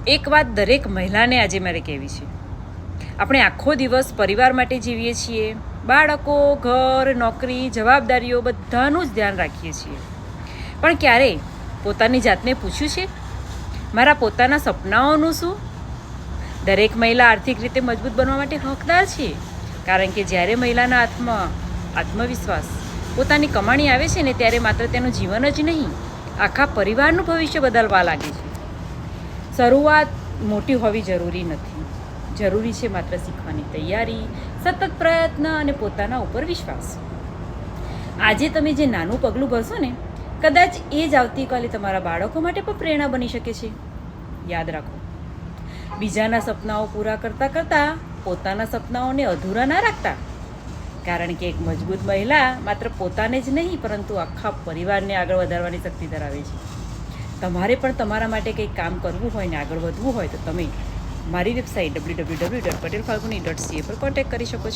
એક વાત દરેક મહિલાને આજે મારે કહેવી છે. આપણે આખો દિવસ પરિવાર માટે જીવીએ છીએ. બાળકો, ઘર, નોકરી, જવાબદારીઓ બધાનું જ ધ્યાન રાખીએ છીએ. પણ ક્યારેય પોતાની જાતને પૂછ્યું છે, મારા પોતાના સપનાઓનું શું? દરેક મહિલા આર્થિક રીતે મજબૂત બનવા માટે હકદાર છે. કારણ કે જ્યારે મહિલાના હાથમાં આત્મવિશ્વાસ, પોતાની કમાણી આવે છે ને, ત્યારે માત્ર તેનું જીવન જ નહીં, આખા પરિવારનું ભવિષ્ય બદલવા લાગે છે. શરૂઆત મોટી હોવી જરૂરી નથી. જરૂરી છે માત્ર શીખવાની તૈયારી, સતત પ્રયત્ન અને પોતાના ઉપર વિશ્વાસ. આજે તમે જે નાનું પગલું ભરશો ને, કદાચ એ જ આવતીકાલે તમારા બાળકો માટે પણ પ્રેરણા બની શકે છે. યાદ રાખો, બીજાના સપનાઓ પૂરા કરતાં કરતાં પોતાના સપનાઓને અધૂરા ના રાખતા. કારણ કે એક મજબૂત મહિલા માત્ર પોતાને જ નહીં, પરંતુ આખા પરિવારને આગળ વધારવાની શક્તિ ધરાવે છે. તમારે પણ તમારા માટે કંઈક કામ કરવું હોય ને આગળ વધવું હોય તો તમે મારી વેબસાઇટ www.patelfalguni.ca પર કોન્ટેક્ટ કરી શકો છો.